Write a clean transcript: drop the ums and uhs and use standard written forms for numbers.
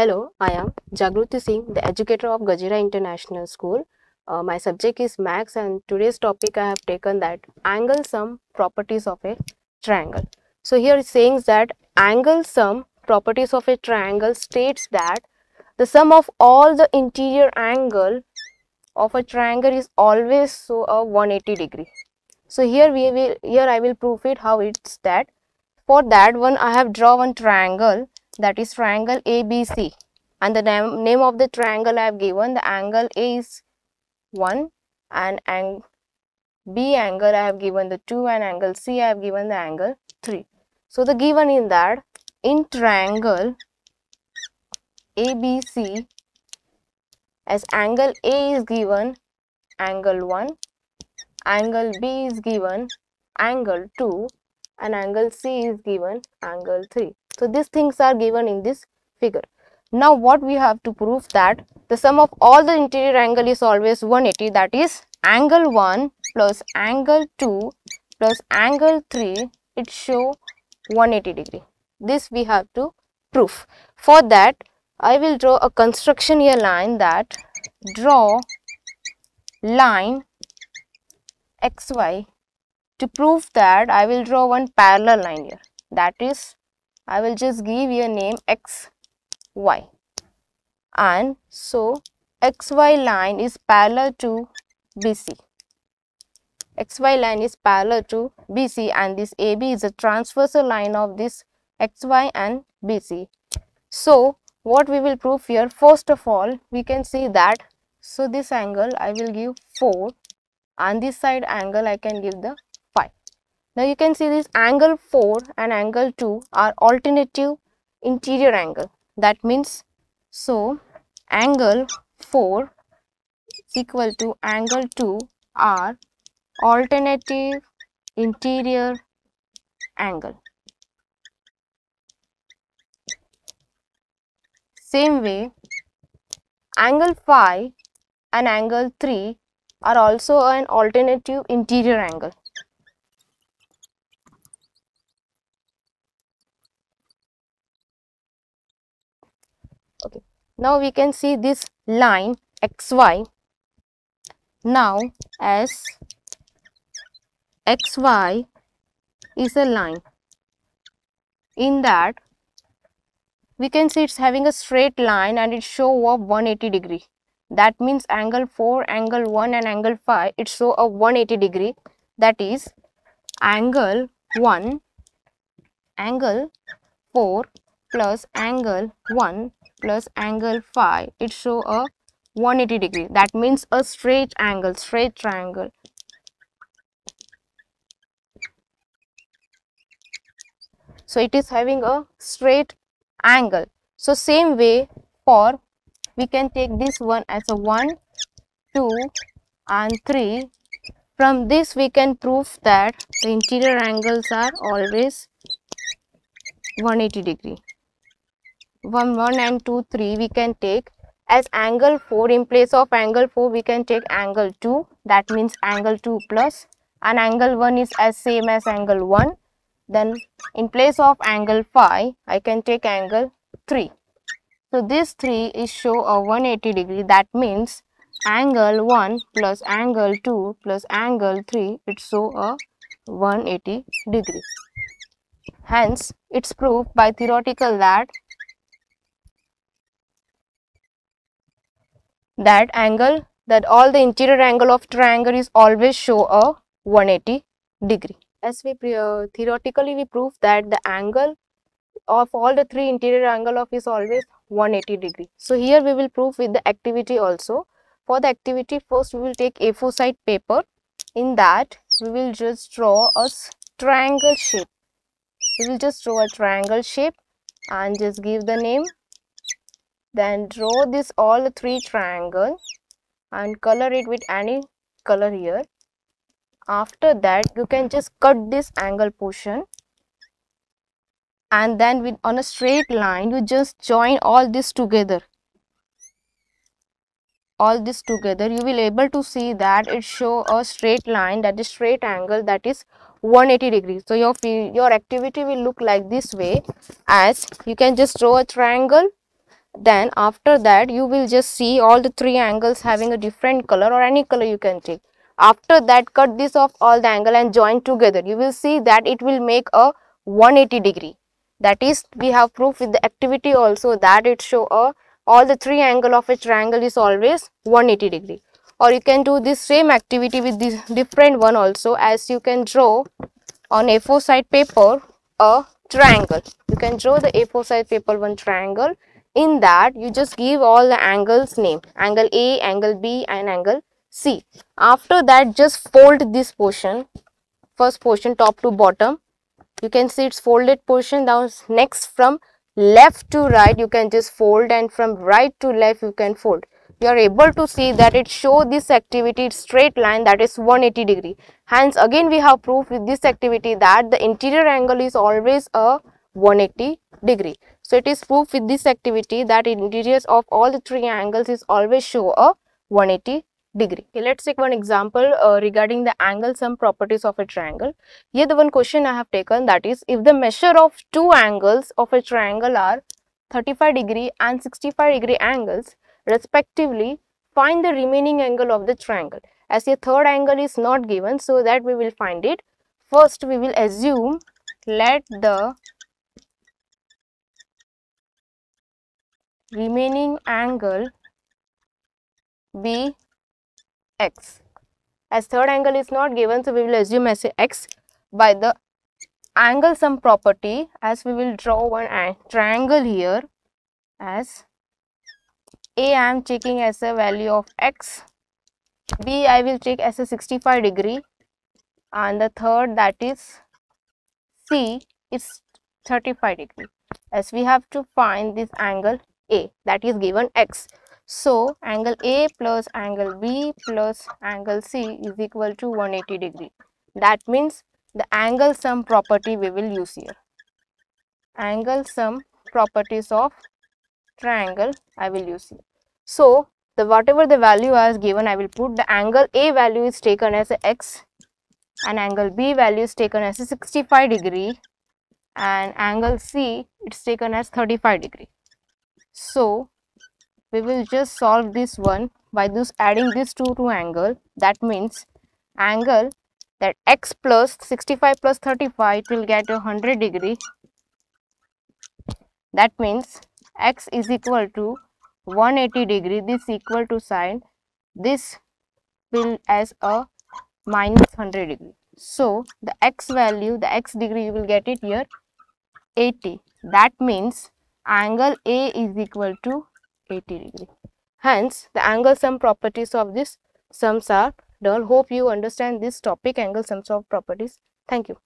Hello, I am Jagruti Singh, the educator of Gajira International School. My subject is Maths, and today's topic I have taken that angle sum properties of a triangle. So here it saying that angle sum properties of a triangle states that the sum of all the interior angle of a triangle is always so a 180 degree. So here I will prove it how it's that. For that one I have drawn one triangle, that is triangle ABC, and the name of the triangle I have given, the angle A is 1 and B angle I have given the 2 and angle C I have given the angle 3. So the given in that in triangle ABC, as angle A is given angle 1, angle B is given angle 2 and angle C is given angle 3. So these things are given in this figure. Now what we have to prove that the sum of all the interior angle is always 180, that is angle 1 plus angle 2 plus angle 3, it show 180 degree. This we have to prove. For that I will draw a construction here line, that draw line XY. To prove that I will draw one parallel line here, that is I will just give a name XY, and so XY line is parallel to BC. XY line is parallel to BC and this AB is a transversal line of this XY and BC. So what we will prove here, first of all we can see that, so this angle I will give 4 and this side angle I can give the 5. Now you can see this angle 4 and angle 2 are alternative interior angle. That means, so angle 4 is equal to angle 2 are alternative interior angle. Same way, angle 5 and angle 3 are also an alternative interior angle. Okay. Now we can see this line XY now as XY is a line. In that we can see it's having a straight line and it show a 180 degree. That means angle 4, angle 1 and angle 5, it show a 180 degree. That is angle 1, angle 4 plus angle 1 plus angle 5, it show a 180 degree. That means a straight angle, straight triangle. So it is having a straight angle. So same way, for we can take this one as a 1, 2 and 3. From this we can prove that the interior angles are always 180 degree. 1 and 2, 3 we can take as angle 4. In place of angle 4 we can take angle 2, that means angle 2 plus, and angle 1 is as same as angle 1. Then in place of angle 5 I can take angle 3. So this 3 is show a 180 degree. That means angle 1 plus angle 2 plus angle 3, it show a 180 degree. Hence it's proved by theoretical that all the interior angle of triangle is always show a 180 degree. As we theoretically we prove that the angle of all the three interior angle of is always 180 degree. So here we will prove with the activity also. For the activity, first we will take A4 side paper. In that we will just draw a triangle shape. We will just draw a triangle shape and just give the name. Then draw this all the three triangle and color it with any color here. After that you can just cut this angle portion, and then on a straight line you just join all this together. All this together you will able to see that it show a straight line, that is straight angle, that is 180 degrees. So your activity will look like this way, as you can just draw a triangle Then after that you will just see all the three angles having a different color or any color you can take. After that, cut this off all the angle and join together. You will see that it will make a 180 degree. That is, we have proof with the activity also that it show a all the three angle of a triangle is always 180 degree. Or you can do this same activity with this different one also, as you can draw on A4 side paper a triangle. You can draw the A4 side paper one triangle. In that you just give all the angles name, angle A, angle B and angle C. After that, just fold this portion, first portion top to bottom. You can see it's folded portion. Now next, from left to right you can just fold, and from right to left you can fold. You are able to see that it show this activity straight line, that is 180 degree. Hence again we have proof with this activity that the interior angle is always a 180 degree. So it is proof with this activity that interiors of all the three angles is always show a 180 degree. Okay, let's take one example regarding the angle sum properties of a triangle. Here the one question I have taken, that is, if the measure of two angles of a triangle are 35 degree and 65 degree angles respectively, find the remaining angle of the triangle. As a third angle is not given, so that we will find it. First we will assume, let the remaining angle be x. As third angle is not given, so we will assume as a x. By the angle sum property, as we will draw one triangle here, as A I am taking as a value of x, B I will take as a 65 degree, and the third, that is C, is 35 degree. As we have to find this angle A, that is given x. So angle A plus angle B plus angle C is equal to 180 degree. That means the angle sum property we will use here. Angle sum properties of triangle I will use here. So the whatever the value I has given, I will put the angle A value is taken as a x, and angle B value is taken as a 65 degree, and angle C it's taken as 35 degree. So we will just solve this one by this adding these two angle. That means angle, that x plus 65 plus 35, it will get 100 degree. That means x is equal to 180 degree. This equal to sign, this will as a minus 100 degree. So the x value, the x degree, you will get it here 80. That means angle A is equal to 80 degree. Hence the angle sum properties of this sums are done. Hope you understand this topic, angle sums of properties. Thank you.